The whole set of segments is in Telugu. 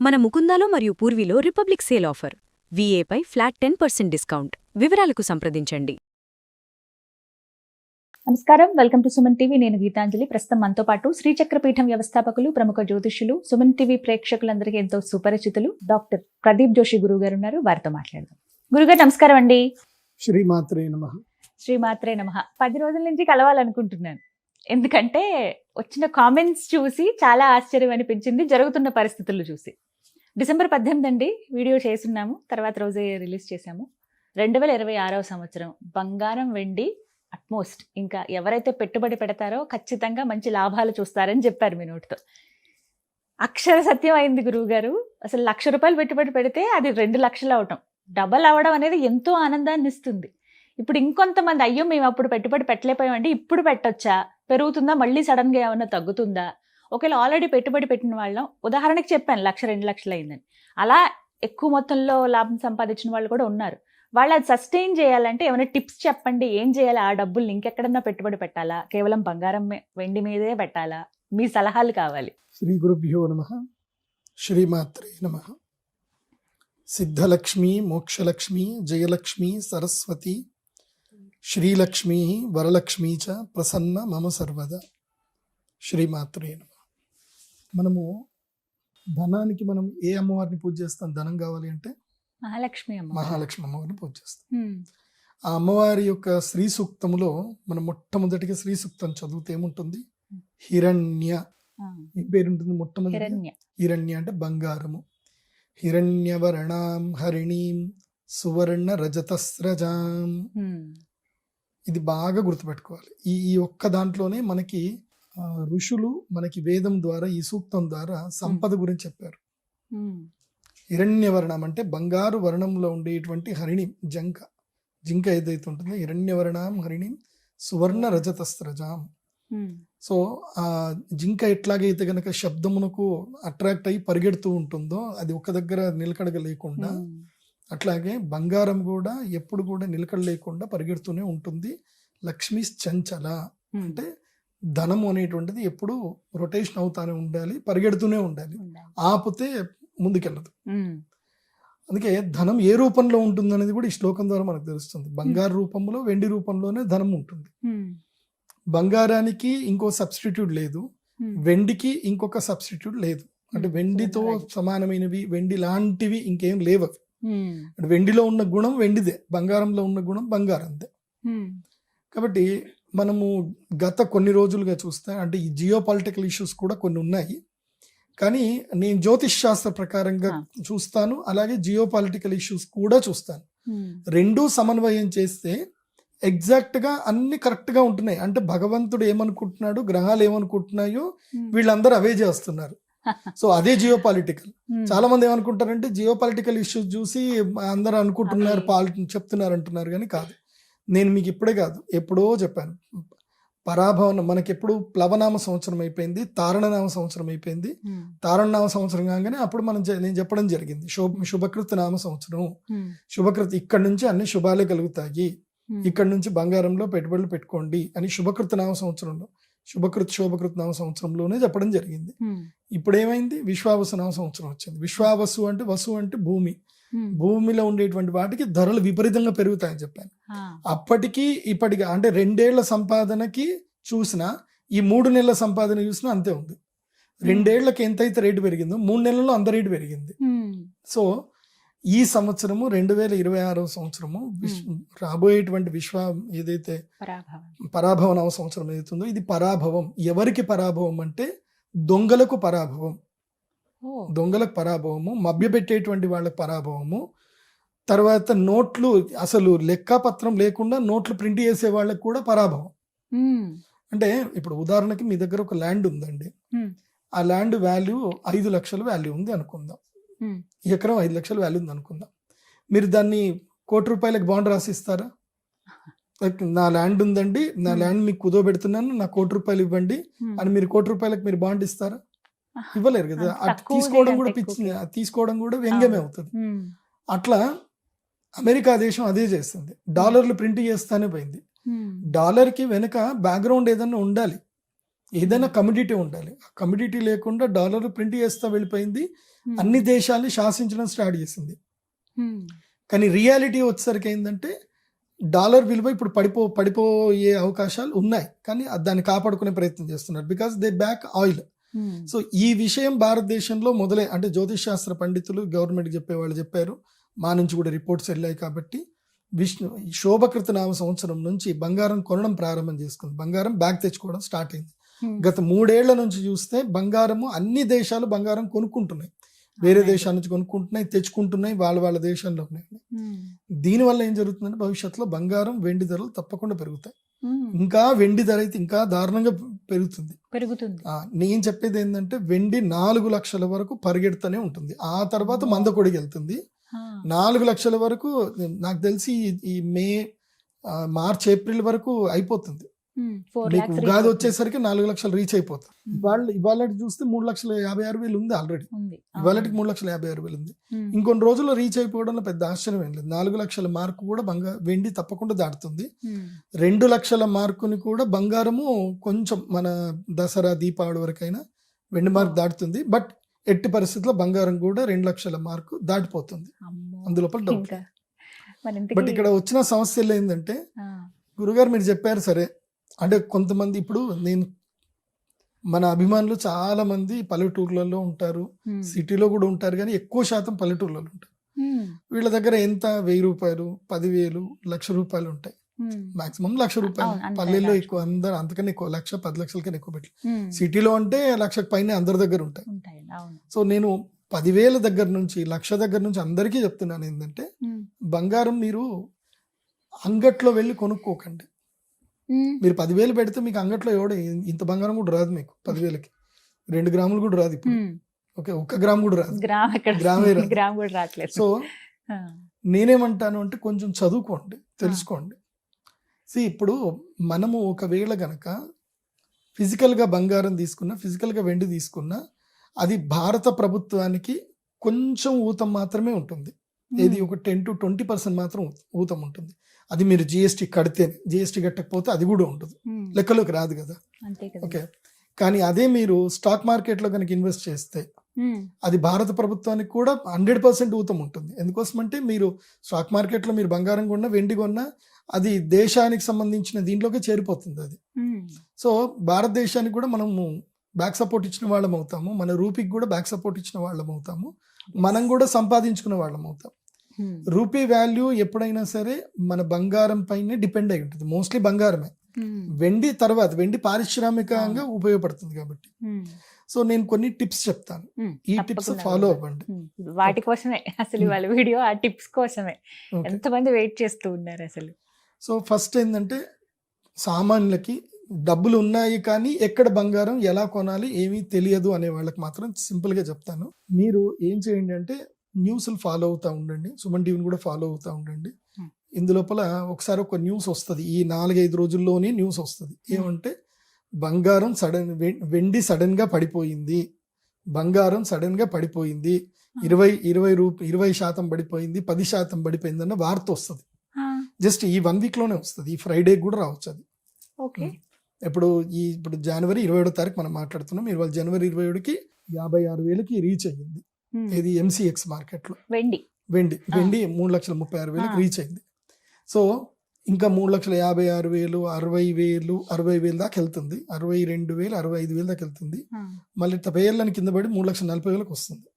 మన ముకుందాలో మరియు పూర్వీలో రిపబ్లిక్ సేల్ ఆఫర్. వీఏపై ఫ్లాట్ 10% డిస్కౌంట్. వివరాలకు సంప్రదించండి. నమస్కారం, వెల్కమ్ టు సుమన్ టీవీ. నేను గీతాంజలి. ప్రస్తుతం మనతో పాటు శ్రీచక్రపీఠం వ్యవస్థాపకులు, ప్రముఖ జ్యోతిష్యులు, సుమన్ టీవీ ప్రేక్షకులందరికీ ఎంతో సుపరిచితులు డాక్టర్ ప్రదీప్ జోషి గురువు గారు ఉన్నారు. వారితో మాట్లాడదాం. గురుగారు నమస్కారం అండి. శ్రీమాత్రే నమః. శ్రీమాత్రే నమః. 10 రోజుల నుంచి కలవాలనుకుంటున్నాను. ఎందుకంటే వచ్చిన కామెంట్స్ చూసి చాలా ఆశ్చర్యం అనిపించింది, జరుగుతున్న పరిస్థితులు చూసి. డిసెంబర్ 18 అండి వీడియో చేస్తున్నాము, తర్వాత రోజే రిలీజ్ చేశాము. 2026వ సంవత్సరం బంగారం వెండి అట్మోస్ట్, ఇంకా ఎవరైతే పెట్టుబడి పెడతారో ఖచ్చితంగా మంచి లాభాలు చూస్తారని చెప్పారు మీ నోటితో. అక్షర సత్యం అయింది గురువు గారు. అసలు ₹1,00,000 పెట్టుబడి పెడితే అది 2 లక్షలు అవటం, డబల్ అవడం అనేది ఎంతో ఆనందాన్ని ఇస్తుంది. ఇప్పుడు ఇంకొంతమంది అయ్యో మేము అప్పుడు పెట్టుబడి పెట్టలేకపోయామండి, ఇప్పుడు పెట్టొచ్చా, పెరుగుతుందా, మళ్ళీ సడన్ గా ఏమన్నా తగ్గుతుందా, ఒకవేళ ఆల్రెడీ పెట్టుబడి పెట్టిన వాళ్ళం ఉదాహరణకి చెప్పాను 1,00,000-2 లక్షలు అయిందని, అలా ఎక్కువ మొత్తంలో లాభం సంపాదించిన వాళ్ళు కూడా ఉన్నారు. వాళ్ళు అది సస్టైన్ చేయాలంటే ఏమైనా టిప్స్ చెప్పండి. ఏం చేయాలి? ఆ డబ్బుల్ని ఇంకెక్కడన్నా పెట్టుబడి పెట్టాలా, కేవలం బంగారం వెండి మీదే పెట్టాలా? మీ సలహాలు కావాలి. శ్రీ గురుభ్యో నమః. శ్రీమాత్రే నమః. సిద్ధలక్ష్మి, మోక్షలక్ష్మి, జయలక్ష్మి, సరస్వతి, శ్రీలక్ష్మి, వరలక్ష్మి చ ప్రసన్న మమ సర్వదా. శ్రీమాత్రే నమః. మనము ధనానికి మనం ఏ అమ్మవారిని పూజ చేస్తాం? ధనం కావాలి అంటే మహాలక్ష్మి అమ్మవారిని పూజ చేస్తాం. ఆ అమ్మవారి యొక్క శ్రీ సూక్తములో మనం మొట్టమొదటిగా శ్రీ సూక్తం చదివితే ఏముంటుంది? హిరణ్య ఈ పేరు ఉంటుంది. మొట్టమొదటి హిరణ్య అంటే బంగారము. హిరణ్యవర్ణాం హరిణీం సువర్ణ రజతస్రజాం. ఇది బాగా గుర్తుపెట్టుకోవాలి. ఈ ఒక్క దాంట్లోనే మనకి ఋషులు మనకి వేదం ద్వారా, ఈ సూక్తం ద్వారా సంపద గురించి చెప్పారు. హిరణ్యవర్ణం అంటే బంగారు వర్ణంలో ఉండేటువంటి హరిణి, జింక ఏదైతే ఉంటుందో హిరణ్యవర్ణాం హరిణి సువర్ణ రజతస్రజాం. సో ఆ జింక ఎట్లాగైతే గనక శబ్దమునకు అట్రాక్ట్ అయ్యి పరిగెడుతూ ఉంటుందో, అది ఒక దగ్గర నిలకడగా లేకుండా, అట్లాగే బంగారం కూడా ఎప్పుడు కూడా నిలకడ లేకుండా పరిగెడుతూనే ఉంటుంది. లక్ష్మీ చంచల అంటే ధనము అనేటువంటిది ఎప్పుడు రొటేషన్ అవుతానే ఉండాలి, పరిగెడుతూనే ఉండాలి, ఆపితే ముందుకెళ్ళదు. అందుకే ధనం ఏ రూపంలో ఉంటుంది అనేది కూడా ఈ శ్లోకం ద్వారా మనకు తెలుస్తుంది. బంగారు రూపంలో, వెండి రూపంలోనే ధనం ఉంటుంది. బంగారానికి ఇంకో సబ్స్టిట్యూట్ లేదు, వెండికి ఇంకొక సబ్స్టిట్యూట్ లేదు. అంటే వెండితో సమానమైనవి, వెండి లాంటివి ఇంకేం లేవు. అంటే వెండిలో ఉన్న గుణం వెండిదే, బంగారంలో ఉన్న గుణం బంగారందే. కాబట్టి మనము గత కొన్ని రోజులుగా చూస్తే, అంటే ఈ జియో పొలిటికల్ ఇష్యూస్ కూడా కొన్ని ఉన్నాయి, కానీ నేను జ్యోతిష్ శాస్త్ర ప్రకారంగా చూస్తాను, అలాగే జియో పొలిటికల్ ఇష్యూస్ కూడా చూస్తాను. రెండూ సమన్వయం చేస్తే ఎగ్జాక్ట్ గా అన్ని కరెక్ట్ గా ఉంటున్నాయి. అంటే భగవంతుడు ఏమనుకుంటున్నాడు, గ్రహాలు ఏమనుకుంటున్నాయో వీళ్ళందరూ అవే చేస్తున్నారు. సో అదే జియో పొలిటికల్. చాలా మంది ఏమనుకుంటారంటే జియో పొలిటికల్ ఇష్యూస్ చూసి అందరూ అనుకుంటున్నారు, చెప్తున్నారు అంటున్నారు, కానీ కాదు. నేను మీకు ఇప్పుడే కాదు, ఎప్పుడో చెప్పాను. పరాభవనం మనకి ఎప్పుడు ప్లవనామ సంవత్సరం అయిపోయింది, తారణనామ సంవత్సరం అయిపోయింది. తారణనామ సంవత్సరం కాగానే అప్పుడు నేను చెప్పడం జరిగింది శుభకృత్ నామ సంవత్సరం. శుభకృత్ ఇక్కడ నుంచి అన్ని శుభాలే కలుగుతాయి, ఇక్కడ నుంచి బంగారంలో పెట్టుబడులు పెట్టుకోండి అని శుభకృత్ నామ సంవత్సరంలో, శోభకృత్ నామ సంవత్సరంలోనే చెప్పడం జరిగింది. ఇప్పుడు ఏమైంది? విశ్వావసు నామ సంవత్సరం వచ్చింది. విశ్వావసు అంటే, వసు అంటే భూమి, భూమిలో ఉండేటువంటి వాటికి ధరలు విపరీతంగా పెరుగుతాయని చెప్పాను. అప్పటికి ఇప్పటికి అంటే 2 ఏళ్ల సంపాదనకి చూసినా, ఈ 3 నెలల సంపాదన చూసినా అంతే ఉంది. 2 ఏళ్లకి ఎంతైతే రేటు పెరిగిందో 3 నెలల్లో అంత రేటు పెరిగింది. సో ఈ సంవత్సరము 2026వ సంవత్సరము రాబోయేటువంటి ఏదైతే పరాభవ నవ సంవత్సరం ఏదైతుందో, ఇది పరాభవం. ఎవరికి పరాభవం అంటే దొంగలకు పరాభవం. దొంగలకు పరాభవము, మభ్యపెట్టేటువంటి వాళ్ళకి పరాభవము. తర్వాత నోట్లు అసలు లెక్కపత్రం లేకుండా నోట్లు ప్రింట్ చేసే వాళ్ళకి కూడా పరాభవం. అంటే ఇప్పుడు ఉదాహరణకి మీ దగ్గర ఒక ల్యాండ్ ఉందండి, ఆ ల్యాండ్ వాల్యూ 5 లక్షల వాల్యూ ఉంది అనుకుందాం, ఎకరం 5 లక్షల వాల్యూ ఉంది అనుకుందాం. మీరు దాన్ని ₹1,00,00,000 బాండ్ రాసిస్తారా? నా ల్యాండ్ ఉందండి, నా ల్యాండ్ మీకు కుదోబెడుతున్నాను, నా ₹1,00,00,000 ఇవ్వండి అని మీరు ₹1,00,00,000 మీరు బాండ్ ఇస్తారా? ఇవ్వలేరు కదా. తీసుకోవడం కూడా వ్యంగ్యమే అవుతుంది. అట్లా అమెరికా దేశం అదే చేస్తుంది, డాలర్లు ప్రింట్ చేస్తానే పోయింది. డాలర్కి వెనుక బ్యాక్గ్రౌండ్ ఏదన్నా ఉండాలి. ఏదైనా కమ్యూడిటీ ఉండాలి. ఆ కమ్యూడిటీ లేకుండా డాలర్ ప్రింట్ చేస్తా వెళ్ళిపోయింది, అన్ని దేశాల్ని శాసించడం స్టార్ట్ చేసింది. కానీ రియాలిటీ వచ్చేసరికి ఏంటంటే డాలర్ విలువ ఇప్పుడు పడిపోయే అవకాశాలు ఉన్నాయి, కానీ దాన్ని కాపాడుకునే ప్రయత్నం చేస్తున్నారు because they back oil. So ఈ విషయం భారతదేశంలో మొదలై అంటే జ్యోతిష్ శాస్త్ర పండితులు గవర్నమెంట్ చెప్పేవాళ్ళు చెప్పారు, మా నుంచి కూడా రిపోర్ట్స్ వెళ్ళాయి. కాబట్టి శోభకృత నామ సంవత్సరం నుంచి బంగారం కొనడం ప్రారంభం చేసుకుంది, బంగారం బ్యాగ్ తెచ్చుకోవడం స్టార్ట్ అయింది. గత 3 ఏళ్ల నుంచి చూస్తే బంగారము అన్ని దేశాలు బంగారం కొనుక్కుంటున్నాయి, వేరే దేశాల నుంచి కొనుక్కుంటున్నాయి, తెచ్చుకుంటున్నాయి, వాళ్ళ దేశంలో ఉన్నాయి. దీనివల్ల ఏం జరుగుతుందంటే భవిష్యత్తులో బంగారం వెండి ధరలు తప్పకుండా పెరుగుతాయి. ఇంకా వెండి ధర అయితే ఇంకా దారుణంగా పెరుగుతుంది. నేను చెప్పేది ఏంటంటే వెండి 4 లక్షల వరకు పరిగెడుతూనే ఉంటుంది, ఆ తర్వాత మందకొడికి వెళ్తుంది. 4 లక్షల వరకు నాకు తెలిసి ఈ మార్చ్ ఏప్రిల్ వరకు అయిపోతుంది. మీకు ఉగాది వచ్చేసరికి 4 లక్షలు రీచ్ అయిపోతుంది. ఇవాళ చూస్తే 3,56,000 ఉంది ఆల్రెడీ, ఇవాళకి 3,56,000 ఉంది. ఇంకొన్ని రోజుల్లో రీచ్ అయిపోవడంలో పెద్ద ఆశ్చర్యం ఏం లేదు. 4 లక్షల మార్కు కూడా వెండి తప్పకుండా దాటుతుంది. 2 లక్షల మార్కుని కూడా బంగారము కొంచెం మన దసరా దీపావళి వరకైనా వెండి మార్కు దాటుతుంది. బట్ ఎట్టి పరిస్థితుల్లో బంగారం కూడా 2 లక్షల మార్కు దాటిపోతుంది, అందులోపల డౌట్. బట్ ఇక్కడ వచ్చిన సమస్యలు ఏంటంటే గురుగారు మీరు చెప్పారు సరే, అంటే కొంతమంది ఇప్పుడు మన అభిమానులు చాలా మంది పల్లెటూర్లలో ఉంటారు, సిటీలో కూడా ఉంటారు, కానీ ఎక్కువ శాతం పల్లెటూర్లలో ఉంటారు. వీళ్ళ దగ్గర ఎంత 1000 రూపాయలు, 10,000, ₹1,00,000 ఉంటాయి. మాక్సిమం ₹1,00,000. పల్లెల్లో ఎక్కువ, అందరు అంతకన్నా ఎక్కువ 1,00,000, 10 లక్షల కన్నా ఎక్కువ పెట్టి. సిటీలో అంటే 1,00,000 పైన అందరి దగ్గర ఉంటాయి. సో నేను 10,000 దగ్గర నుంచి 1,00,000 దగ్గర నుంచి అందరికీ చెప్తున్నాను ఏంటంటే బంగారం మీరు అంగట్లో వెళ్ళి కొనుక్కోకండి. మీరు 10,000 పెడితే మీకు అంగట్లో ఇంత బంగారం కూడా రాదు, మీకు 10,000కి 2 గ్రాములు కూడా రాదు ఇప్పుడు. ఓకే, 1 గ్రామ్ కూడా రాదు, గ్రామే రాదు. సో నేనేమంటాను అంటే కొంచెం చదువుకోండి, తెలుసుకోండి. ఇప్పుడు మనము ఒకవేళ గనక ఫిజికల్గా బంగారం తీసుకున్నా, ఫిజికల్గా వెండి తీసుకున్నా, అది భారత ప్రభుత్వానికి కొంచెం ఊతం మాత్రమే ఉంటుంది. ఏది ఒక 10 to 20% మాత్రం ఊతం ఉంటుంది. అది మీరు జిఎస్టీ కడితేనే, జిఎస్టీ కట్టకపోతే అది కూడా ఉంటుంది, లెక్కలోకి రాదు కదా. ఓకే, కానీ అదే మీరు స్టాక్ మార్కెట్లో కనుక ఇన్వెస్ట్ చేస్తే అది భారత ప్రభుత్వానికి కూడా 100% ఊతం ఉంటుంది. ఎందుకోసమంటే మీరు స్టాక్ మార్కెట్లో మీరు బంగారం కొన్నా, వెండి కొన్నా అది దేశానికి సంబంధించిన దీంట్లోకి చేరిపోతుంది అది. సో భారతదేశానికి కూడా మనము బ్యాక్ సపోర్ట్ ఇచ్చిన వాళ్ళం అవుతాము, మన రూపీకి కూడా బ్యాక్ సపోర్ట్ ఇచ్చిన వాళ్ళం అవుతాము, మనం కూడా సంపాదించుకున్న వాళ్ళం అవుతాం. రూపీ వాల్యూ ఎప్పుడైనా సరే మన బంగారం పైన డిపెండ్ అయి ఉంటుంది, మోస్ట్లీ బంగారమే. వెండి తర్వాత, వెండి పారిశ్రామికంగా ఉపయోగపడుతుంది కాబట్టి. సో నేను కొన్ని టిప్స్ చెప్తాను, ఈ టిప్స్ ఫాలో అవ్వండి. వాటి కోసమే అసలు వాళ్ళ వీడియో, ఆ టిప్స్ కోసమే ఎంతమంది వెయిట్ చేస్తూ ఉన్నారు అసలు. సో ఫస్ట్ ఏంటంటే సామాన్యులకి డబ్బులు ఉన్నాయి కానీ ఎక్కడ బంగారం ఎలా కొనాలి ఏమీ తెలియదు అనే వాళ్ళకి మాత్రం సింపుల్గా చెప్తాను. మీరు ఏం చేయండి అంటే న్యూస్లు ఫాలో అవుతూ ఉండండి, సుమన్ టీవీని కూడా ఫాలో అవుతూ ఉండండి. ఇందులోపల ఒకసారి ఒక న్యూస్ వస్తుంది, ఈ 4-5 రోజుల్లోనే న్యూస్ వస్తుంది. ఏమంటే బంగారం వెండి సడన్గా పడిపోయింది, బంగారం సడన్గా పడిపోయింది, 20% పడిపోయింది, 10% పడిపోయింది అన్న వార్త వస్తుంది. జస్ట్ ఈ 1 వీక్లోనే వస్తుంది, ఈ ఫ్రైడే కూడా రావచ్చు అది. ఇప్పుడు జనవరి 27వ తారీఖు మనం మాట్లాడుతున్నాం, ఇవాళ జనవరి 27కి 56,000కి రీచ్ అయ్యింది. ఇది MCX మార్కెట్లో వెండి 3,36,000కి రీచ్ అయింది. సో ఇంకా 3,56,000, 60,000, 60,000 దాకా వెళ్తుంది, 62,000, 65,000 దాకా వెళ్తుంది. మళ్ళీ పేర్లని కింద పడి 3,40,000కి వస్తుంది.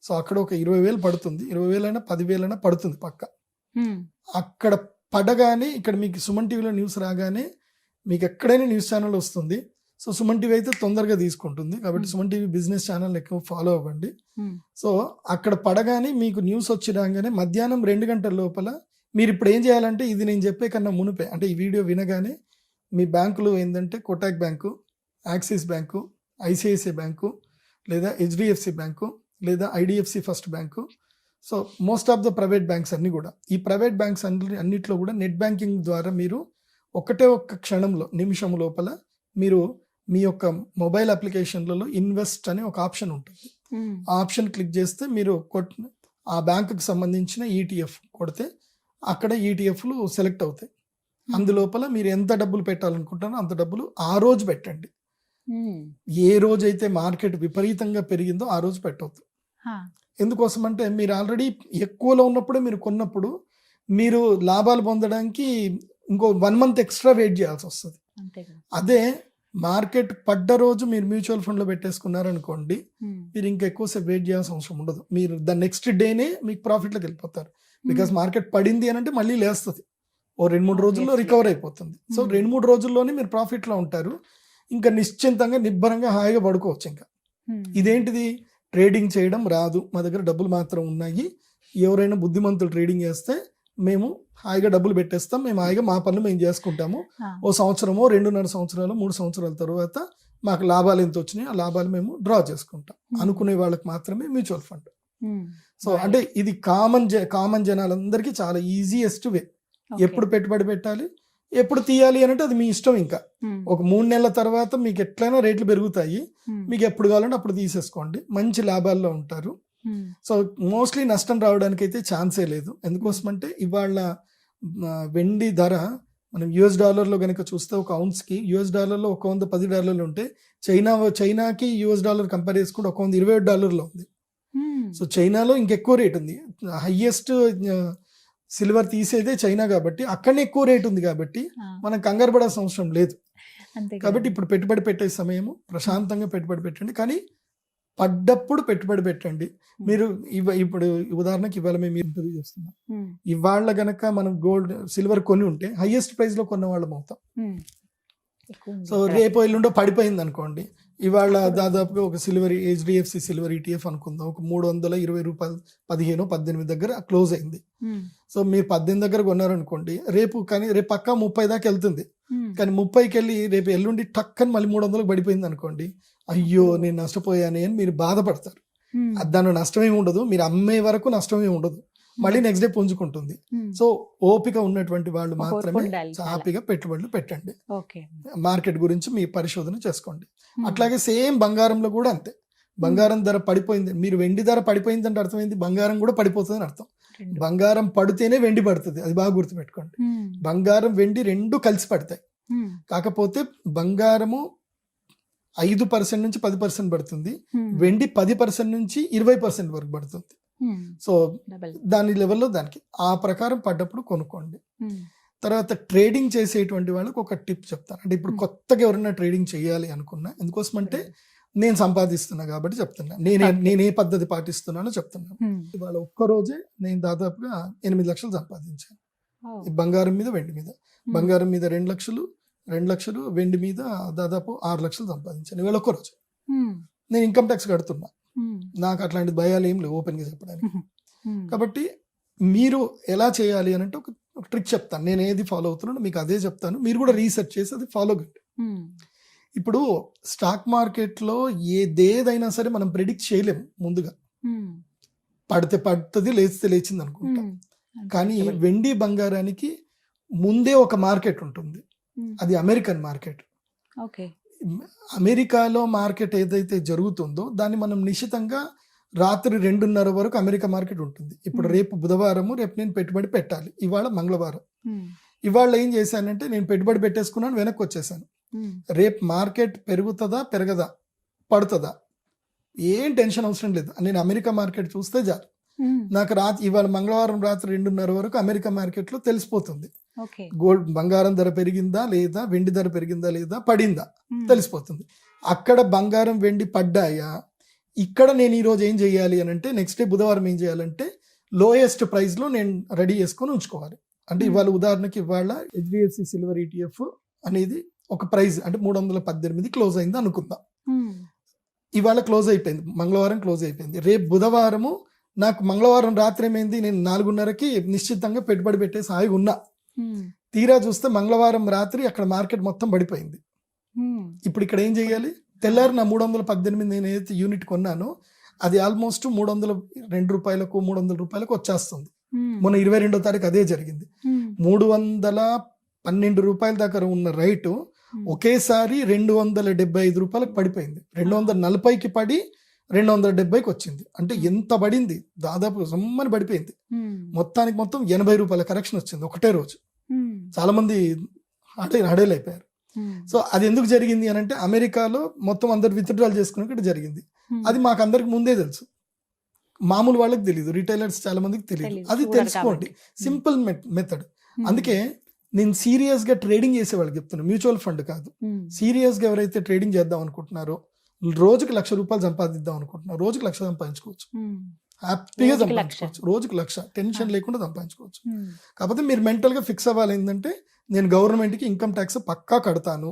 సో అక్కడ ఒక 20,000 పడుతుంది, 20,000 అయినా 10,000 అయినా పడుతుంది పక్క. అక్కడ పడగానే ఇక్కడ మీకు సుమన్ టీవీలో న్యూస్ రాగానే మీకు ఎక్కడైనా న్యూస్ ఛానల్ వస్తుంది. సో సుమన్ టీవీ అయితే తొందరగా తీసుకుంటుంది కాబట్టి సుమన్ టీవీ బిజినెస్ ఛానల్ ఎక్కువ ఫాలో అవ్వండి. సో అక్కడ పడగానే మీకు న్యూస్ వచ్చి రాగానే మధ్యాహ్నం 2 గంటల లోపల మీరు ఇప్పుడు ఏం చేయాలంటే, ఇది నేను చెప్పే కన్నా మునిపే, అంటే ఈ వీడియో వినగానే మీ బ్యాంకులు ఏంటంటే Kotak bank, axis bank, ICICI bank, లేదా HDFC బ్యాంకు, లేదా IDFC first bank. So most of the private banks అన్నీ కూడా, ఈ ప్రైవేట్ బ్యాంక్స్ అన్నిట్లో కూడా నెట్ బ్యాంకింగ్ ద్వారా మీరు ఒక్క క్షణంలో, నిమిషం లోపల మీరు మీ యొక్క మొబైల్ అప్లికేషన్లలో ఇన్వెస్ట్ అనే ఒక ఆప్షన్ ఉంటుంది. ఆ ఆప్షన్ క్లిక్ చేస్తే మీరు ఆ బ్యాంకుకి సంబంధించిన ETF కొడితే అక్కడ ETFలు సెలెక్ట్ అవుతాయి. అందులోపల మీరు ఎంత డబ్బులు పెట్టాలనుకుంటారో అంత డబ్బులు ఆ రోజు పెట్టండి. ఏ రోజైతే మార్కెట్ విపరీతంగా పెరిగిందో ఆ రోజు పెట్టవద్దు. ఎందుకోసం అంటే మీరు ఆల్రెడీ ఎక్కువలో ఉన్నప్పుడే మీరు కొన్నప్పుడు మీరు లాభాలు పొందడానికి ఇంకో 1 month ఎక్స్ట్రా వెయిట్ చేయాల్సి వస్తుంది. అదే మార్కెట్ పడ్డ రోజు మీరు మ్యూచువల్ ఫండ్లో పెట్టేసుకున్నారనుకోండి, మీరు ఇంకా ఎక్కువసేపు వెయిట్ చేయాల్సిన అవసరం ఉండదు. మీరు ద నెక్స్ట్ డేనే మీకు ప్రాఫిట్లోకి వెళ్ళిపోతారు. బికాస్ మార్కెట్ పడింది అని అంటే మళ్ళీ లేస్తుంది, ఓ 2-3 రోజుల్లో రికవర్ అయిపోతుంది. సో 2-3 రోజుల్లోనే మీరు ప్రాఫిట్లో ఉంటారు. ఇంకా నిశ్చింతంగా నిబ్బరంగా హాయిగా పడుకోవచ్చు. ఇంకా ఇదేంటిది, ట్రేడింగ్ చేయడం రాదు, మా దగ్గర డబ్బులు మాత్రం ఉన్నాయి, ఎవరైనా బుద్ధిమంతులు ట్రేడింగ్ చేస్తే మేము హాయిగా డబ్బులు పెట్టేస్తాం, మేము హాయిగా మా పనులు మేము చేసుకుంటాము, ఓ సంవత్సరమో 2.5 సంవత్సరాలు 3 సంవత్సరాల తర్వాత మాకు లాభాలు ఎంత వచ్చినాయి ఆ లాభాలు మేము డ్రా చేసుకుంటాం అనుకునే వాళ్ళకి మాత్రమే మ్యూచువల్ ఫండ్. సో అంటే ఇది కామన్ జనాలందరికీ చాలా ఈజియెస్ట్ వే. ఎప్పుడు పెట్టుబడి పెట్టాలి, ఎప్పుడు తీయాలి అంటే అది మీ ఇష్టం. ఇంకా ఒక 3 నెలల తర్వాత మీకు ఎట్లయినా రేట్లు పెరుగుతాయి, మీకు ఎప్పుడు కావాలంటే అప్పుడు తీసేసుకోండి, మంచి లాభాల్లో ఉంటారు. సో మోస్ట్లీ నష్టం రావడానికి అయితే ఛాన్సే లేదు. ఎందుకోసమంటే ఇవాళ వెండి ధర మనం $US కనుక చూస్తే ఒక ఔన్స్కి $US ఒక $110 ఉంటే చైనాకి $US కంపేర్ చేసుకుంటే ఒక $127 ఉంది. సో చైనాలో ఇంకెక్కువ రేట్ ఉంది. హైయెస్ట్ సిల్వర్ తీసేదే చైనా కాబట్టి అక్కడనే ఎక్కువ రేట్ ఉంది కాబట్టి మనం కంగారు పడాల్సిన అవసరం లేదు. కాబట్టి ఇప్పుడు పెట్టుబడి పెట్టే సమయము ప్రశాంతంగా పెట్టుబడి పెట్టండి, కానీ పడ్డప్పుడు పెట్టుబడి పెట్టండి. మీరు ఇప్పుడు ఉదాహరణకి ఇవాళ మేము ఇంటర్వ్యూ చేస్తున్నాం, ఇవాళ గనక మనం గోల్డ్ సిల్వర్ కొని ఉంటే హైయెస్ట్ ప్రైస్ లో కొన్న వాళ్ళం అవుతాం. సో రేపు ఎల్లుండో పడిపోయింది అనుకోండి, ఇవాళ దాదాపుగా ఒక సిల్వర్ HDFC సిల్వర్ ETF అనుకుందాం, ఒక $320 15-18 దగ్గర క్లోజ్ అయింది. సో మీరు 18 దగ్గర కొన్నారనుకోండి, రేపు పక్కా 30 దాకా వెళ్తుంది. కానీ 30కి వెళ్ళి రేపు ఎల్లుండి టక్కని మళ్ళీ 300 పడిపోయింది అనుకోండి, అయ్యో నేను నష్టపోయానే అని మీరు బాధపడతారు. దాని నష్టమేమి ఉండదు, మీరు అమ్మే వరకు నష్టమేమి ఉండదు, మళ్ళీ నెక్స్ట్ డే పుంజుకుంటుంది. సో ఓపిక ఉన్నటువంటి వాళ్ళు మాత్రమే హ్యాపీగా పెట్టుబడులు పెట్టండి. మార్కెట్ గురించి మీ పరిశోధన చేసుకోండి. అట్లాగే సేమ్ బంగారంలో కూడా అంతే. బంగారం ధర పడిపోయింది, మీరు వెండి ధర పడిపోయింది అంటే అర్థమైంది బంగారం కూడా పడిపోతుంది అని అర్థం. బంగారం పడితేనే వెండి పడుతుంది, అది బాగా గుర్తుపెట్టుకోండి. బంగారం వెండి రెండు కలిసి పడతాయి. కాకపోతే బంగారము 5% నుంచి 10% పడుతుంది, వెండి 10% నుంచి 20% వరకు పడుతుంది. సో దాని లెవెల్లో దానికి ఆ ప్రకారం పడ్డప్పుడు కొనుక్కోండి. తర్వాత ట్రేడింగ్ చేసేటువంటి వాళ్ళకి ఒక టిప్ చెప్తాను. అంటే ఇప్పుడు కొత్తగా ఎవరైనా ట్రేడింగ్ చేయాలి అనుకున్నా, ఎందుకోసం అంటే నేను సంపాదిస్తున్నా కాబట్టి చెప్తున్నా, నేను ఏ పద్ధతి పాటిస్తున్నానో చెప్తున్నాను. ఇవాళ ఒక్కరోజే నేను దాదాపుగా 8 లక్షలు సంపాదించాను, బంగారం మీద వెండి మీద. బంగారం మీద 2 లక్షలు, వెండి మీద దాదాపు 6 లక్షలు సంపాదించాను ఇవాళ ఒక్కరోజు. నేను ఇన్కమ్ ట్యాక్స్ కడుతున్నా, నాకు అట్లాంటి భయాలు ఏం లేవు ఓపెన్గా చెప్పడానికి. కాబట్టి మీరు ఎలా చేయాలి అని అంటే ఒక ట్రిక్ చెప్తాను, నేను ఏది ఫాలో అవుతున్నానో మీకు అదే చెప్తాను, మీరు కూడా రీసెర్చ్ చేసి అది ఫాలో కండి. ఇప్పుడు స్టాక్ మార్కెట్లో ఏదైనా సరే మనం ప్రెడిక్ట్ చేయలేము ముందుగా, పడితే పడుతుంది, లేచితే లేచింది అనుకుంటాం. కానీ వెండి బంగారానికి ముందే ఒక మార్కెట్ ఉంటుంది, అది అమెరికన్ మార్కెట్. అమెరికాలో మార్కెట్ ఏదైతే జరుగుతుందో దాన్ని మనం నిశ్చితంగా రాత్రి 2:30 వరకు అమెరికా మార్కెట్ ఉంటుంది. ఇప్పుడు రేపు బుధవారము, రేపు నేను పెట్టుబడి పెట్టాలి, ఇవాళ మంగళవారం. ఇవాళ ఏం చేశానంటే నేను పెట్టుబడి పెట్టేసుకున్నాను, వెనక్కి వచ్చేసాను. రేపు మార్కెట్ పెరుగుతుందా పెరగదా పడుతుందా ఏం టెన్షన్ అవసరం లేదు, నేను అమెరికా మార్కెట్ చూస్తే చాలు. నాకు ఇవాళ మంగళవారం రాత్రి 2:30 వరకు అమెరికా మార్కెట్ లో తెలిసిపోతుంది గోల్డ్ బంగారం ధర పెరిగిందా లేదా, వెండి ధర పెరిగిందా లేదా, పడిందా తెలిసిపోతుంది. అక్కడ బంగారం వెండి పడ్డాయా, ఇక్కడ నేను ఈరోజు ఏం చేయాలి అని అంటే నెక్స్ట్ డే బుధవారం ఏం చేయాలంటే లోయెస్ట్ ప్రైస్ లో నేను రెడీ చేసుకొని ఉంచుకోవాలి. అంటే ఇవాళ ఉదాహరణకి ఇవాళ HDFC సిల్వర్ ETF అనేది ఒక ప్రైస్ అంటే 318 క్లోజ్ అయింది అనుకుందాం. ఇవాళ క్లోజ్ అయిపోయింది, మంగళవారం క్లోజ్ అయిపోయింది. రేపు బుధవారము నాకు మంగళవారం రాత్రి ఏమైంది, నేను 4:30కి నిశ్చితంగా పెట్టుబడి పెట్టేసి హాయిగా ఉన్నా. తీరా చూస్తే మంగళవారం రాత్రి అక్కడ మార్కెట్ మొత్తం పడిపోయింది. ఇప్పుడు ఇక్కడ ఏం చేయాలి, తెల్లారి నా 318 నేను ఏదైతే యూనిట్ కొన్నానో అది ఆల్మోస్ట్ $302 $300 వచ్చేస్తుంది. మొన్న 22వ తారీఖు అదే జరిగింది. $312 దాకా ఉన్న రైటు ఒకేసారి $275 పడిపోయింది. 240కి పడి 270కి వచ్చింది. అంటే ఎంత పడింది, దాదాపు రమ్మని పడిపోయింది. మొత్తానికి మొత్తం $80 కరెక్షన్ వచ్చింది ఒకటే రోజు. చాలా మంది హడేల్ అయిపోయారు. సో అది ఎందుకు జరిగింది అని అంటే అమెరికాలో మొత్తం అందరు విత్డ్రాల్ చేసుకున్నట్టు జరిగింది. అది మాకు అందరికి ముందే తెలుసు, మామూలు వాళ్ళకి తెలియదు, రిటైలర్స్ చాలా మందికి తెలియదు. అది తెలుసుకోండి, సింపుల్ మెథడ్. అందుకే నేను సీరియస్ గా ట్రేడింగ్ చేసే వాళ్ళకి చెప్తున్నాను, మ్యూచువల్ ఫండ్ కాదు. సీరియస్ గా ఎవరైతే ట్రేడింగ్ చేద్దాం అనుకుంటున్నారో, రోజుకి ₹1,00,000 సంపాదిద్దాం అనుకుంటున్నారు, రోజుకి 1,00,000 సంపాదించుకోవచ్చు, హ్యాపీగా సంపాదించుకోవచ్చు, రోజుకి 1,00,000 టెన్షన్ లేకుండా సంపాదించుకోవచ్చు. కాకపోతే మీరు మెంటల్ గా ఫిక్స్ అవ్వాలి ఏంటంటే, నేను గవర్నమెంట్ కి ఇన్కమ్ ట్యాక్స్ పక్కా కడతాను.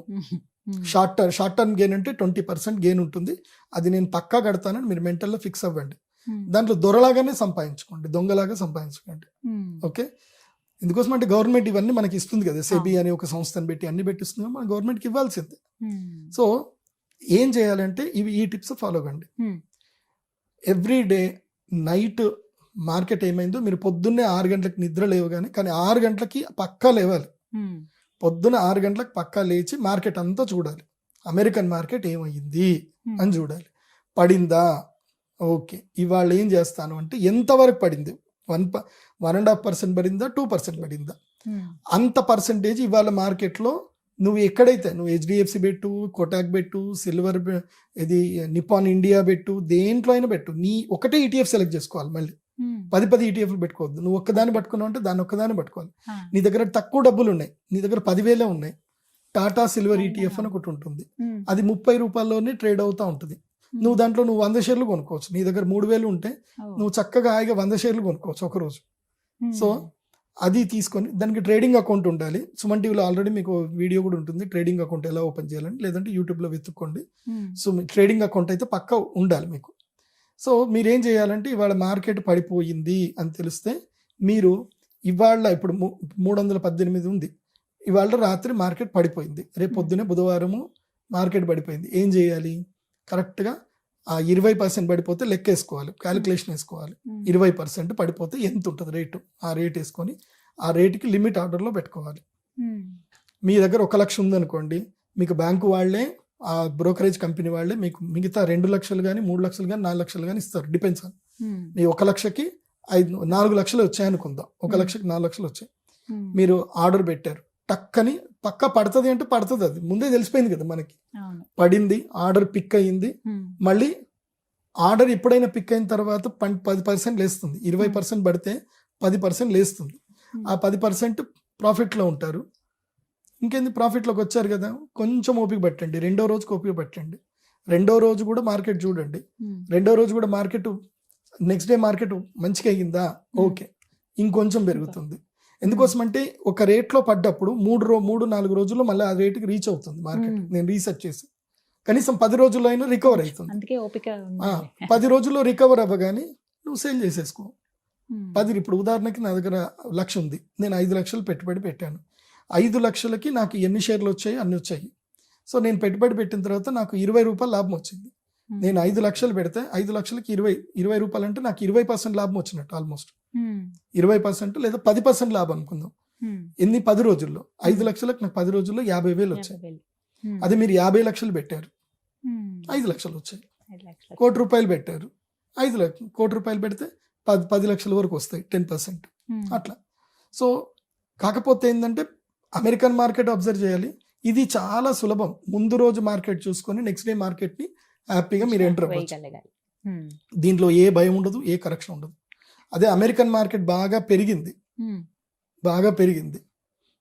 షార్ట్ టర్మ్ గెయిన్ అంటే 20% గెయిన్ ఉంటుంది, అది నేను పక్కా కడతానని మీరు మెంటల్ లో ఫిక్స్ అవ్వండి. దాంట్లో దొరలాగానే సంపాదించుకోండి, దొంగలాగా సంపాదించుకోండి. ఓకే, ఎందుకోసం అంటే గవర్నమెంట్ ఇవన్నీ మనకి ఇస్తుంది కదా, సెబీ అని ఒక సంస్థను పెట్టి అన్ని పెట్టిస్తుంది, మన గవర్నమెంట్కి ఇవ్వాల్సిందే. సో ఏం చేయాలంటే ఈ టిప్స్ ఫాలో కండి. ఎవ్రీ డే నైట్ మార్కెట్ ఏమైందో మీరు పొద్దున్నే 6 గంటలకు నిద్ర లేవగానే, కానీ 6 గంటలకి పక్కా లేవాలి. పొద్దున్న 6 గంటలకు పక్కా లేచి మార్కెట్ అంతా చూడాలి, అమెరికన్ మార్కెట్ ఏమైంది అని చూడాలి. పడిందా, ఓకే, ఇవాళ ఏం చేస్తాను అంటే ఎంతవరకు పడింది, 1.5% పడిందా, 2% పడిందా, అంత పర్సంటేజ్ ఇవాళ మార్కెట్లో నువ్వు ఎక్కడైతే నువ్వు HDFC పెట్టు, కోటాక్ పెట్టు, సిల్వర్ ఇది నిపాన్ ఇండియా పెట్టు, దేంట్లో అయినా పెట్టు, నీ ఒకటే ETF సెలెక్ట్ చేసుకోవాలి. మళ్ళీ 10 ETFలు పెట్టుకోవద్దు. నువ్వు ఒక్కదాన్ని పట్టుకున్నావు అంటే దాన్ని ఒక్కదాన్ని పట్టుకోవాలి. నీ దగ్గర తక్కువ డబ్బులు ఉన్నాయి, నీ దగ్గర 10,000 ఉన్నాయి, టాటా సిల్వర్ ETF అని ఒకటి ఉంటుంది, అది ₹30లోనే ట్రేడ్ అవుతా ఉంటుంది. నువ్వు దాంట్లో 100 షేర్లు కొనుక్కోవచ్చు. నీ దగ్గర 3,000 ఉంటే నువ్వు చక్కగా హాయిగా 100 షేర్లు కొనుక్కోవచ్చు ఒకరోజు. సో అది తీసుకొని దానికి ట్రేడింగ్ అకౌంట్ ఉండాలి. సుమన్ టీవీలో ఆల్రెడీ మీకు వీడియో కూడా ఉంటుంది, ట్రేడింగ్ అకౌంట్ ఎలా ఓపెన్ చేయాలని, లేదంటే యూట్యూబ్లో వెతుక్కోండి. సో ట్రేడింగ్ అకౌంట్ అయితే పక్కా ఉండాలి మీకు. సో మీరేం చేయాలంటే, ఇవాళ మార్కెట్ పడిపోయింది అని తెలిస్తే, మీరు ఇవాళ ఇప్పుడు 318 ఉంది, ఇవాళ రాత్రి మార్కెట్ పడిపోయింది, రేపు పొద్దునే బుధవారము మార్కెట్ పడిపోయింది, ఏం చేయాలి, కరెక్ట్గా ఆ 20% పడిపోతే లెక్క వేసుకోవాలి, క్యాలిక్యులేషన్ వేసుకోవాలి. 20% పడిపోతే ఎంత ఉంటుంది రేటు, ఆ రేట్ వేసుకొని ఆ రేటుకి లిమిట్ ఆర్డర్లో పెట్టుకోవాలి. మీ దగ్గర 1,00,000 ఉందనుకోండి, మీకు బ్యాంకు వాళ్ళే, ఆ బ్రోకరేజ్ కంపెనీ వాళ్ళే మీకు మిగతా 2 లక్షలు కానీ 3 లక్షలు కానీ 4 లక్షలు కానీ ఇస్తారు, డిపెండ్స్ ఆన్. మీ 1,00,000కి 4 లక్షలు వచ్చాయి అనుకుందాం, 1,00,000కి 4 లక్షలు వచ్చాయి, మీరు ఆర్డర్ పెట్టారు, టక్కని పక్కా పడుతుంది అంటే పడుతుంది, అది ముందే తెలిసిపోయింది కదా మనకి, పడింది, ఆర్డర్ పిక్ అయ్యింది. మళ్ళీ ఆర్డర్ ఎప్పుడైనా పిక్ అయిన తర్వాత 10% లేస్తుంది, 20% పడితే 10% లేస్తుంది, ఆ 10% ప్రాఫిట్లో ఉంటారు. ఇంకేంది, ప్రాఫిట్లోకి వచ్చారు కదా, కొంచెం ఓపిక పట్టండి, 2వ రోజుకి ఓపిక పట్టండి, 2వ రోజు కూడా మార్కెట్ చూడండి, 2వ రోజు కూడా మార్కెట్ నెక్స్ట్ డే మార్కెట్ మంచిగా అయ్యిందా, ఓకే, ఇంకొంచెం పెరుగుతుంది. ఎందుకోసం అంటే ఒక రేట్లో పడ్డప్పుడు 3-4 రోజుల్లో మళ్ళీ ఆ రేటుకి రీచ్ అవుతుంది మార్కెట్. నేను రీసెర్చ్ చేసి కనీసం 10 రోజుల్లో అయినా రికవర్ అవుతుంది. 10 రోజుల్లో రికవర్ అవ్వగానే నువ్వు సేల్ చేసేసుకో. 10 ఇప్పుడు ఉదాహరణకి నా దగ్గర 1,00,000 ఉంది, నేను 5 లక్షలు పెట్టుబడి పెట్టాను, 5 లక్షలకి నాకు ఎన్ని షేర్లు వచ్చాయి, అన్ని వచ్చాయి. సో నేను పెట్టుబడి పెట్టిన తర్వాత నాకు ₹20 లాభం వచ్చింది. నేను 5 లక్షలు పెడితే 5 లక్షలకి ₹20 అంటే నాకు 20% లాభం వచ్చినట్టు, ఆల్మోస్ట్ 20% లేదా 10% లాభం అనుకుందాం. ఎన్ని 10 రోజుల్లో, 5 లక్షలకు నాకు 10 రోజుల్లో 50,000 వచ్చాయి. అదే మీరు 50 లక్షలు పెట్టారు, 5 లక్షలు వచ్చాయి. ₹1,00,00,000 పెట్టారు, ₹1,00,00,000 పెడితే 10 లక్షల వరకు వస్తాయి, 10% అట్లా. సో కాకపోతే ఏంటంటే అమెరికన్ మార్కెట్ అబ్జర్వ్ చేయాలి, ఇది చాలా సులభం. ముందు రోజు మార్కెట్ చూసుకొని నెక్స్ట్ డే మార్కెట్ని హ్యాపీగా మీరు ఎంటర్ అవ్వచ్చు. దీంట్లో ఏ భయం ఉండదు, ఏ కరెక్షన్ ఉండదు. అదే అమెరికన్ మార్కెట్ బాగా పెరిగింది,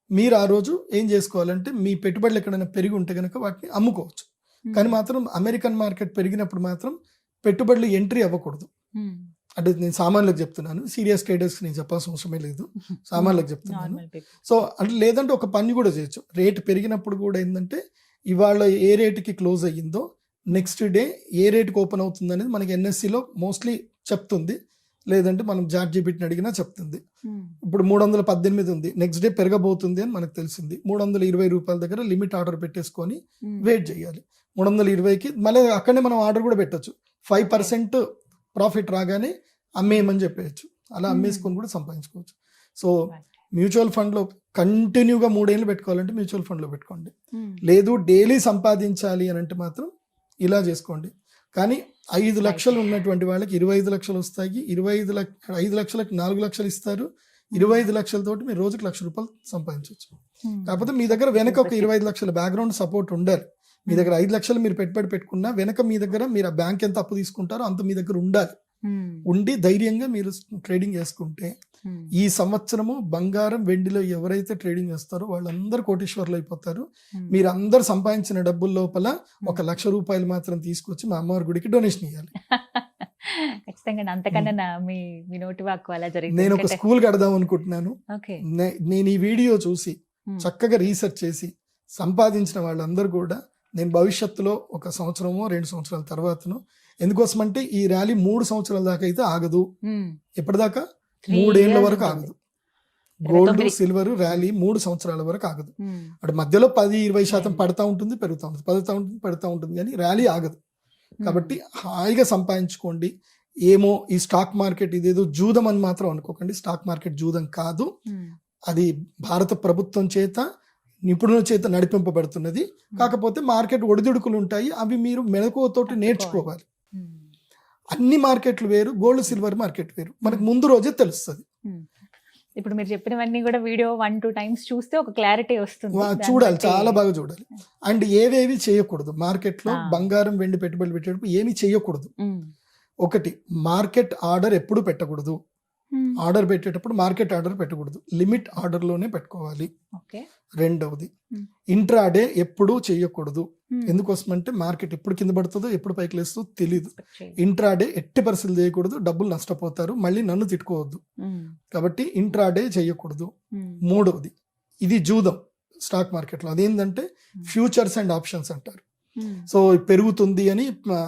మీరు ఆ రోజు ఏం చేసుకోవాలంటే, మీ పెట్టుబడులు ఎక్కడైనా పెరిగి ఉంటే కనుక వాటిని అమ్ముకోవచ్చు. కానీ మాత్రం అమెరికన్ మార్కెట్ పెరిగినప్పుడు మాత్రం పెట్టుబడులు ఎంట్రీ అవ్వకూడదు. అంటే నేను సామాన్యులకు చెప్తున్నాను, సీరియస్ ట్రేడర్స్కి నేను చెప్పాల్సిన అవసరమే లేదు, సామాన్యులకు చెప్తున్నాను. సో అంటే లేదంటే ఒక పని కూడా చేయొచ్చు, రేటు పెరిగినప్పుడు కూడా ఏంటంటే, ఇవాళ ఏ రేటుకి క్లోజ్ అయ్యిందో నెక్స్ట్ డే ఏ రేటుకి ఓపెన్ అవుతుంది అనేది మనకి NSEలో మోస్ట్లీ చెప్తుంది, లేదంటే మనం ChatGPTని అడిగినా చెప్తుంది. ఇప్పుడు 318 ఉంది, నెక్స్ట్ డే పెరగబోతుంది అని మనకు తెలిసింది, ₹320 దగ్గర లిమిట్ ఆర్డర్ పెట్టేసుకొని వెయిట్ చేయాలి. 320కి మళ్ళీ అక్కడనే మనం ఆర్డర్ కూడా పెట్టచ్చు, 5% ప్రాఫిట్ రాగానే అమ్మేయమని చెప్పేయచ్చు, అలా అమ్మేసుకొని కూడా సంపాదించుకోవచ్చు. సో మ్యూచువల్ ఫండ్లో కంటిన్యూగా 3 ఏళ్ళు పెట్టుకోవాలంటే మ్యూచువల్ ఫండ్లో పెట్టుకోండి, లేదు డైలీ సంపాదించాలి అని అంటే మాత్రం ఇలా చేసుకోండి. కానీ 5 లక్షలు ఉన్నటువంటి వాళ్ళకి 25 లక్షలు వస్తాయి, 5 లక్షలకు 4 లక్షలు ఇస్తారు, 25 లక్షలతోటి మీరు రోజుకి ₹1,00,000 సంపాదించవచ్చు. కాకపోతే మీ దగ్గర వెనక ఒక 25 లక్షల బ్యాక్గ్రౌండ్ సపోర్ట్ ఉండాలి. మీ దగ్గర 5 లక్షలు మీరు పెట్టుబడి పెట్టుకున్నా వెనక మీ దగ్గర మీరు ఆ బ్యాంక్ ఎంత అప్పు తీసుకుంటారో అంత మీ దగ్గర ఉండాలి. ఉండి ధైర్యంగా మీరు ట్రేడింగ్ చేసుకుంటే ఈ సంవత్సరము బంగారం వెండిలో ఎవరైతే ట్రేడింగ్ చేస్తారో వాళ్ళందరూ కోటీశ్వర్లు అయిపోతారు. మీరు అందరు సంపాదించిన డబ్బుల లోపల ₹1,00,000 మాత్రం తీసుకొచ్చి మా అమ్మవారి గుడికి డొనేషన్ ఇవ్వాలి. ఖచ్చితంగా అంతకన్నా మీ నోటి వాక్కు అలా జరిగింది. నేను ఒక స్కూల్ కడదాం అనుకుంటున్నాను. నేను ఈ వీడియో చూసి చక్కగా రీసెర్చ్ చేసి సంపాదించిన వాళ్ళందరూ కూడా నేను భవిష్యత్తులో 1 సంవత్సరమో 2 సంవత్సరాల తర్వాతను, ఎందుకోసమంటే ఈ ర్యాలీ 3 సంవత్సరాల దాకా అయితే ఆగదు. ఎప్పటిదాకా 3 ఏళ్ల వరకు ఆగదు. గోల్డ్ సిల్వర్ ర్యాలీ 3 సంవత్సరాల వరకు ఆగదు. అటు మధ్యలో 10-20% పడతా ఉంటుంది, పెరుగుతూ ఉంటుంది, పడుతూ ఉంటుంది, కానీ ర్యాలీ ఆగదు. కాబట్టి హాయిగా సంపాదించుకోండి. ఏమో ఈ స్టాక్ మార్కెట్ ఇదేదో జూదం అని మాత్రం అనుకోకండి. స్టాక్ మార్కెట్ జూదం కాదు. అది భారత ప్రభుత్వం చేత నిపుణుల చేత నడిపింపబడుతున్నది. కాకపోతే మార్కెట్ ఒడిదుడుకులు ఉంటాయి, అవి మీరు మెలకువతోటి నేర్చుకోవాలి. అన్ని మార్కెట్లు వేరు, గోల్డ్ సిల్వర్ మార్కెట్ వేరు, మనకు ముందు రోజే తెలుస్తుంది. ఇప్పుడు మీరు చెప్పినవన్నీ కూడా వీడియో 1-2 టైమ్స్ చూస్తే ఒక క్లారిటీ వస్తుంది. చూడాలి, చాలా బాగా చూడాలి. అండ్ ఏవేవి చేయకూడదు మార్కెట్ లో, బంగారం వెండి పెట్టుబడులు పెట్టేటప్పుడు ఏమి చేయకూడదు. ఒకటి, మార్కెట్ ఆర్డర్ ఎప్పుడు పెట్టకూడదు. ఆర్డర్ పెట్టేటప్పుడు మార్కెట్ ఆర్డర్ పెట్టకూడదు, లిమిట్ ఆర్డర్ లోనే పెట్టుకోవాలి. రెండవది, ఇంట్రాడే ఎప్పుడూ చేయకూడదు. ఎందుకోసమంటే మార్కెట్ ఎప్పుడు కింద పడుతుందో ఎప్పుడు పైకి లేస్తుందో తెలీదు. ఇంట్రాడే ఎట్టి పరిస్థితులు చేయకూడదు, డబ్బులు నష్టపోతారు, మళ్ళీ నన్ను తిట్టుకోవద్దు. కాబట్టి ఇంట్రాడే చేయకూడదు. మూడవది, ఇది జూదం స్టాక్ మార్కెట్ లో. అదేంటంటే ఫ్యూచర్స్ అండ్ ఆప్షన్స్ అంటారు. సో పెరుగుతుంది అని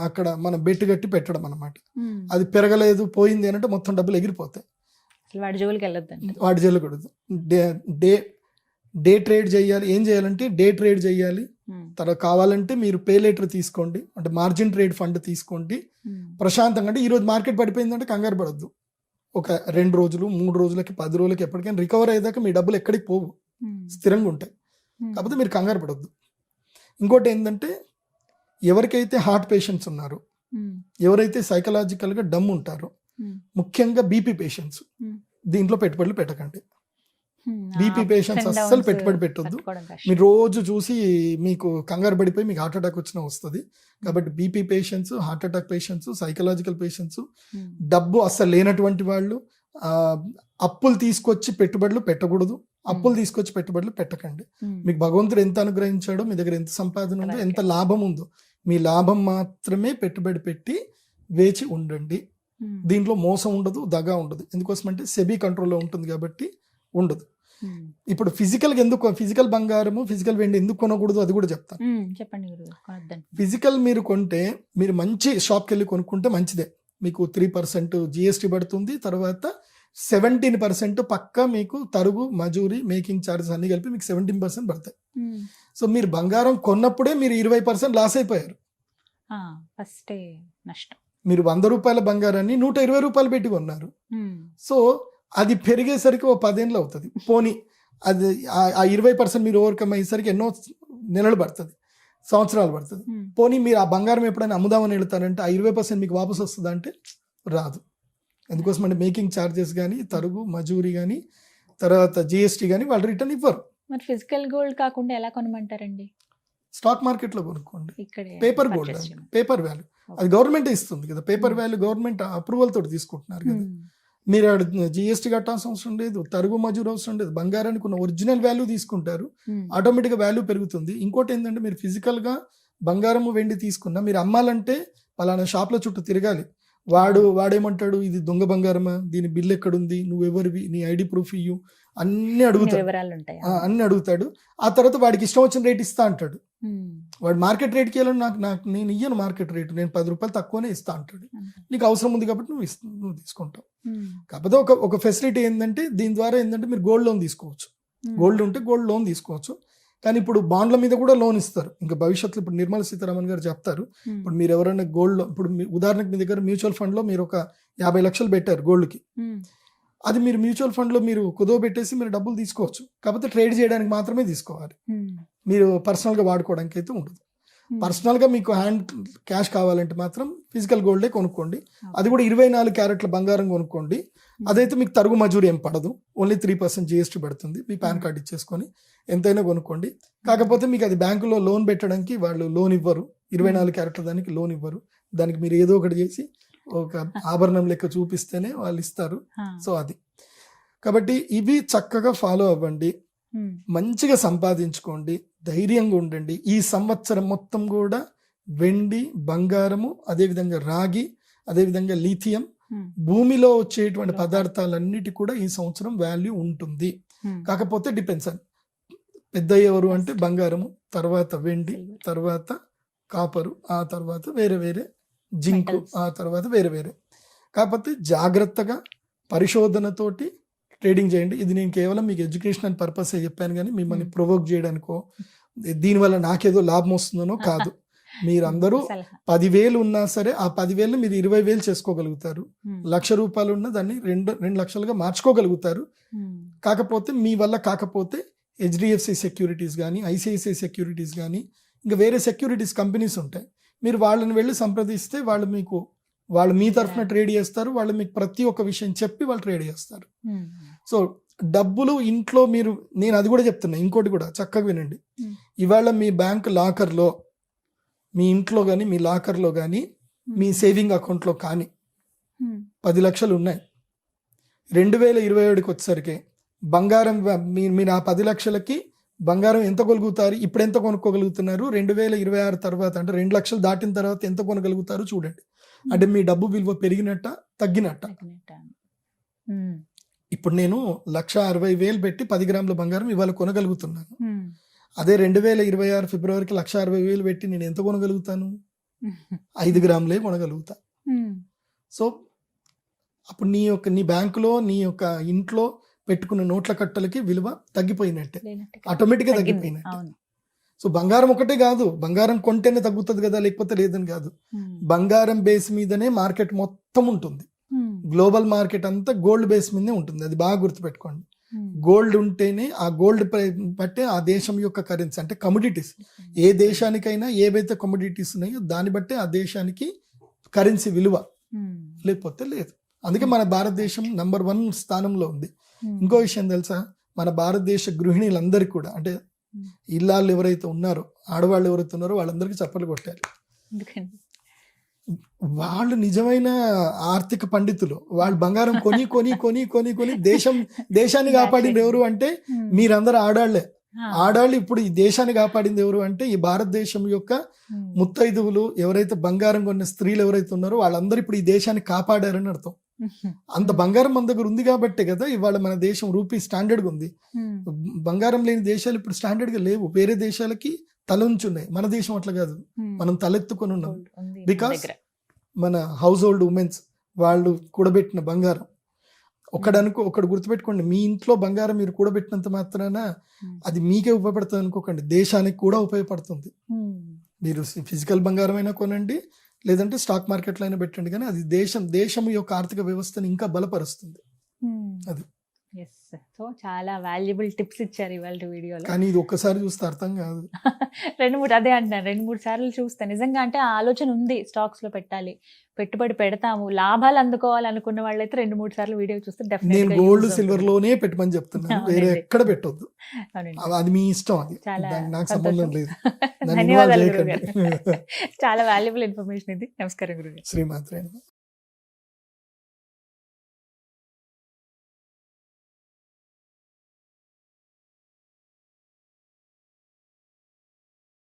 అక్కడ మనం బెట్టు కట్టి పెట్టడం అనమాట. అది పెరగలేదు, పోయింది అంటే మొత్తం డబ్బులు ఎగిరిపోతాయి. వాడి జోలికి వెళ్ళొద్దు, వాడి జోలికూడదు. డే ట్రేడ్ చేయాలి. ఏం చేయాలంటే డే ట్రేడ్ చేయాలి. తర్వాత కావాలంటే మీరు పే లెటర్ తీసుకోండి, అంటే మార్జిన్ ట్రేడ్ ఫండ్ తీసుకోండి. ప్రశాంతంగా, అంటే ఈరోజు మార్కెట్ పడిపోయిందంటే కంగారు పడద్దు. ఒక 2 రోజులు 3 రోజులకి 10 రోజులకి ఎప్పటికైనా రికవర్ అయ్యేదాకా మీ డబ్బులు ఎక్కడికి పోవు, స్థిరంగా ఉంటాయి. కాకపోతే మీరు కంగారు పడద్దు. ఇంకోటి ఏంటంటే, ఎవరికైతే హార్ట్ పేషెంట్స్ ఉన్నారో, ఎవరైతే సైకలాజికల్ గా డమ్ ఉంటారో, ముఖ్యంగా బీపీ పేషెంట్స్, దీంట్లో పెట్టుబడులు పెట్టకండి. బీపీ పేషెంట్స్ అస్సలు పెట్టుబడి పెట్టొద్దు. మీరు రోజు చూసి మీకు కంగారు పడిపోయి మీకు హార్ట్ అటాక్ వచ్చినా వస్తుంది. కాబట్టి BP patients, heart attack patients, psychological patients, డబ్బు అస్సలు లేనటువంటి వాళ్ళు, అప్పులు తీసుకొచ్చి పెట్టుబడులు పెట్టకూడదు. అప్పులు తీసుకొచ్చి పెట్టుబడులు పెట్టకండి. మీకు భగవంతుడు ఎంత అనుగ్రహించాడో, మీ దగ్గర ఎంత సంపాదన ఉందో, ఎంత లాభం ఉందో, మీ లాభం మాత్రమే పెట్టుబడి పెట్టి వేచి ఉండండి. దీంట్లో మోసం ఉండదు, దగా ఉండదు. ఎందుకోసమంటే సెబీ కంట్రోల్లో ఉంటుంది కాబట్టి ఉండదు. ఇప్పుడు ఫిజికల్ బంగారము, ఫిజికల్ వెండి ఎందుకు కొనకూడదు అది కూడా చెప్తాను. చెప్పండి. ఫిజికల్ మీరు కొంటే, మీరు మంచి షాప్కి వెళ్ళి కొనుక్కుంటే మంచిదే. మీకు 3% జిఎస్టీ పడుతుంది. తర్వాత 17% పక్కా మీకు తరుగు, మజూరీ, మేకింగ్ ఛార్జెస్ అన్ని కలిపి మీకు 17% పడతాయి. సో మీరు బంగారం కొన్నప్పుడే మీరు 20% లాస్ అయిపోయారు. మీరు ₹100 బంగారాన్ని ₹120 పెట్టి కొన్నారు. సో అది పెరిగేసరికి 10 ఏళ్ళు అవుతుంది. పోనీ అది ఆ 20% మీరు ఓవర్కమ్ అయ్యేసరికి ఎన్నో నెలలు పడుతుంది, సంవత్సరాలు పడుతుంది. పోనీ మీరు ఆ బంగారం ఎప్పుడైనా అమ్ముదామని వెళ్తారంటే ఆ 20% మీకు వాపసు వస్తుందా అంటే రాదు. ఎందుకోసం అంటే మేకింగ్ ఛార్జెస్ కానీ, తరుగు, మజూరీ కానీ, తర్వాత జిఎస్టీ కానీ వాళ్ళు రిటర్న్ ఇవ్వరు. మరి ఫిజికల్ గోల్డ్ కాకుండా ఎలా కొనమంటారండి? స్టాక్ మార్కెట్ లో కొనుక్కోండి. పేపర్ గోల్డ్, పేపర్ వాల్యూ అది గవర్నమెంట్ ఇస్తుంది కదా. పేపర్ వాల్యూ గవర్నమెంట్ అప్రూవల్ తోటి తీసుకుంటున్నారు కదా. మీరు జిఎస్టీ కట్టాల్సిన అవసరం లేదు, తరుగు మజూరు అవసరం లేదు. బంగారానికి ఉన్న ఒరిజినల్ వాల్యూ తీసుకుంటారు, ఆటోమేటిక్ గా వాల్యూ పెరుగుతుంది. ఇంకోటి ఏంటంటే, మీరు ఫిజికల్ గా బంగారము వెండి తీసుకున్నా మీరు అమ్మాలంటే పలానా షాప్ లో చుట్టూ తిరగాలి. వాడేమంటాడు, ఇది దొంగ బంగారమా, దీని బిల్ ఎక్కడుంది, నువ్వెవరివి, నీ ఐడి ప్రూఫ్ ఇయ్యు, అన్ని అడుగుతాడు. ఆ తర్వాత వాడికి ఇష్టం వచ్చిన రేట్ ఇస్తా అంటాడు. వాడు మార్కెట్ రేట్కి వెళ్ళి నేను ఇయ్యను మార్కెట్ రేటు, నేను ₹10 తక్కువనే ఇస్తా అంటాడు. నీకు అవసరం ఉంది కాబట్టి నువ్వు తీసుకుంటావు. కాకపోతే ఒక ఫెసిలిటీ ఏంటంటే, దీని ద్వారా ఏంటంటే మీరు గోల్డ్ లోన్ తీసుకోవచ్చు. గోల్డ్ ఉంటే గోల్డ్ లోన్ తీసుకోవచ్చు. కానీ ఇప్పుడు బాండ్ల మీద కూడా లోన్ ఇస్తారు. ఇంకా భవిష్యత్తులో ఇప్పుడు నిర్మలా సీతారామన్ గారు చెప్తారు. ఇప్పుడు మీరు ఎవరైనా గోల్డ్, ఇప్పుడు ఉదాహరణకు మీ దగ్గర మ్యూచువల్ ఫండ్ లో మీరు ఒక 50 లక్షలు పెట్టారు గోల్డ్కి, అది మీరు మ్యూచువల్ ఫండ్ లో మీరు కుదవబెట్టేసి మీరు డబ్బులు తీసుకోవచ్చు. కాకపోతే ట్రేడ్ చేయడానికి మాత్రమే తీసుకోవాలి, మీరు పర్సనల్ గా వాడుకోవడానికి అయితే ఉండదు. పర్సనల్ గా మీకు హ్యాండ్ క్యాష్ కావాలంటే మాత్రం ఫిజికల్ గోల్డే కొనుక్కోండి. అది కూడా 24 క్యారెట్ల బంగారం కొనుక్కోండి. అదైతే మీకు తరుగు మజూరి ఏం పడదు, ఓన్లీ 3% జిఎస్టీ పడుతుంది. మీ పాన్ కార్డ్ ఇచ్చేసుకొని ఎంతైనా కొనుక్కోండి. కాకపోతే మీకు అది బ్యాంకులో లోన్ పెట్టడానికి వాళ్ళు లోన్ ఇవ్వరు, 24 క్యారెట్ల దానికి లోన్ ఇవ్వరు. దానికి మీరు ఏదో ఒకటి చేసి ఒక ఆభరణం లెక్క చూపిస్తేనే వాళ్ళు ఇస్తారు. సో అది కాబట్టి ఇవి చక్కగా ఫాలో అవ్వండి, మంచిగా సంపాదించుకోండి, ధైర్యంగా ఉండండి. ఈ సంవత్సరం మొత్తం కూడా వెండి, బంగారము, అదేవిధంగా రాగి, అదేవిధంగా లిథియం, భూమిలో వచ్చేటువంటి పదార్థాలన్నిటి కూడా ఈ సంవత్సరం వాల్యూ ఉంటుంది. కాకపోతే డిపెండ్స్ అని పెద్ద ఎవరు అంటే బంగారము, తర్వాత వెండి, తర్వాత కాపరు, ఆ తర్వాత వేరే వేరే జింకు, ఆ తర్వాత వేరే వేరే. కాకపోతే జాగ్రత్తగా పరిశోధనతోటి ట్రేడింగ్ చేయండి. ఇది నేను కేవలం మీకు ఎడ్యుకేషనల్ పర్పస్ చెప్పాను కానీ మిమ్మల్ని ప్రొవోక్ చేయడానికో దీనివల్ల నాకేదో లాభం వస్తుందనో కాదు. మీరందరూ 10,000 ఉన్నా సరే ఆ 10,000 మీరు 20,000 చేసుకోగలుగుతారు. ₹1,00,000 ఉన్న దాన్ని 2 లక్షలుగా మార్చుకోగలుగుతారు. కాకపోతే మీ వల్ల కాకపోతే HDFC సెక్యూరిటీస్ కానీ, ICICI సెక్యూరిటీస్ కానీ, ఇంకా వేరే సెక్యూరిటీస్ కంపెనీస్ ఉంటాయి. మీరు వాళ్ళని వెళ్ళి సంప్రదిస్తే వాళ్ళు మీ తరఫున ట్రేడ్ చేస్తారు. వాళ్ళు మీకు ప్రతి ఒక్క విషయం చెప్పి వాళ్ళు ట్రేడ్ చేస్తారు. సో డబ్బులు ఇంట్లో నేను అది కూడా చెప్తున్నా, ఇంకోటి కూడా చక్కగా వినండి. ఇవాళ మీ బ్యాంక్ లాకర్లో, మీ ఇంట్లో కానీ, మీ లాకర్లో కానీ, మీ సేవింగ్ అకౌంట్లో కానీ 10 లక్షలు ఉన్నాయి. 2027కి వచ్చేసరికి బంగారం మీరు ఆ 10 లక్షలకి బంగారం ఎంత కొనుగోలుగుతారు, ఇప్పుడు ఎంత కొనుక్కోగలుగుతున్నారు, 2026 తర్వాత అంటే 2 లక్షలు దాటిన తర్వాత ఎంత కొనగలుగుతారు చూడండి. అంటే మీ డబ్బు విలువ పెరిగినట్ట తగ్గినట్ట. ఇప్పుడు నేను 1,60,000 పెట్టి 10 గ్రాముల బంగారం ఇవాళ కొనగలుగుతున్నాను. అదే 2026 ఫిబ్రవరికి 1,60,000 పెట్టి నేను ఎంత కొనగలుగుతాను? 5 గ్రాములే కొనగలుగుతా. సో అప్పుడు నీ బ్యాంకులో, నీ యొక్క ఇంట్లో పెట్టుకున్న నోట్ల కట్టలకి విలువ తగ్గిపోయినట్టే, ఆటోమేటిక్గా తగ్గిపోయినట్టే. సో బంగారం ఒకటే కాదు, బంగారం కొంటేనే తగ్గుతుంది కదా, లేకపోతే లేదని కాదు. బంగారం బేస్ మీదనే మార్కెట్ మొత్తం ఉంటుంది. గ్లోబల్ మార్కెట్ అంతా గోల్డ్ బేస్ మీదనే ఉంటుంది. అది బాగా గుర్తుపెట్టుకోండి. గోల్డ్ ఉంటేనే ఆ గోల్డ్ బట్టే ఆ దేశం యొక్క కరెన్సీ, అంటే కమోడిటీస్. ఏ దేశానికైనా ఏవైతే కమోడిటీస్ ఉన్నాయో దాన్ని బట్టే ఆ దేశానికి కరెన్సీ విలువ, లేకపోతే లేదు. అందుకే మన భారతదేశం నంబర్ 1 స్థానంలో ఉంది. ఇంకో విషయం తెలుసా, మన భారతదేశ గృహిణీలందరికీ కూడా, అంటే ఇల్లాళ్ళు ఎవరైతే ఉన్నారో, ఆడవాళ్ళు ఎవరైతే ఉన్నారో వాళ్ళందరికీ చప్పట్లు కొట్టారు. వాళ్ళు నిజమైన ఆర్థిక పండితులు. వాళ్ళు బంగారం కొని కొని కొని కొని కొని దేశాన్ని కాపాడింది ఎవరు అంటే మీరందరూ ఆడాళ్లే. ఆడాళ్ళు ఇప్పుడు ఈ దేశాన్ని కాపాడింది ఎవరు అంటే ఈ భారతదేశం యొక్క ముత్తైదువులు, ఎవరైతే బంగారం కొన్న స్త్రీలు ఎవరైతే ఉన్నారో వాళ్ళందరూ ఇప్పుడు ఈ దేశాన్ని కాపాడారని అర్థం. అంత బంగారం మన దగ్గర ఉంది కాబట్టే కదా ఇవాళ మన దేశం రూపీ స్టాండర్డ్ గా ఉంది. బంగారం లేని దేశాలు ఇప్పుడు స్టాండర్డ్ గా లేవు. వేరే దేశాలకి తలంచున్నాయి, మన దేశం అట్లా కాదు. మనం తలెత్తుకొని ఉన్నాం. బికాస్ మన హౌస్ హోల్డ్ ఉమెన్స్ వాళ్ళు కూడబెట్టిన బంగారం. ఒకడు గుర్తుపెట్టుకోండి, మీ ఇంట్లో బంగారం మీరు కూడబెట్టినంత మాత్రాన అది మీకే ఉపయోగపడుతుంది అనుకోకండి, దేశానికి కూడా ఉపయోగపడుతుంది. మీరు ఫిజికల్ బంగారం అయినా కొనండి, లేదంటే స్టాక్ మార్కెట్లో అయినా పెట్టండి, కానీ అది దేశం యొక్క ఆర్థిక వ్యవస్థని ఇంకా బలపరుస్తుంది. అది సో చాలా వాల్యుబుల్ టిప్స్ ఇచ్చారు ఇవాళ వీడియోలో. కానీ ఇది ఒక్కసారి చూస్తే అర్థం కాదు. 2-3 అదే అంటున్నాను, 2-3 సార్లు చూస్తే నిజంగా అంటే ఆ ఆలోచన ఉంది, స్టాక్స్ లో పెట్టాలి, పెట్టుబడి పెడతాము, లాభాలు అందుకోవాలి అనుకున్న వాళ్ళైతే 2-3 సార్లు వీడియో చూస్తే నేను గోల్డ్ సిల్వర్ లోనే పెట్టమని చెప్తున్నాను, వేరే ఎక్కడ పెట్టొద్దు. అది మీ ఇష్టం, అది నాకు సంబంధం లేదు. ధన్యవాదాలు గురుగారు. చాలా వాల్యుబుల్ ఇన్ఫర్మేషన్ ఇది. నమస్కారం గురుగారు. శ్రీమాత్రే.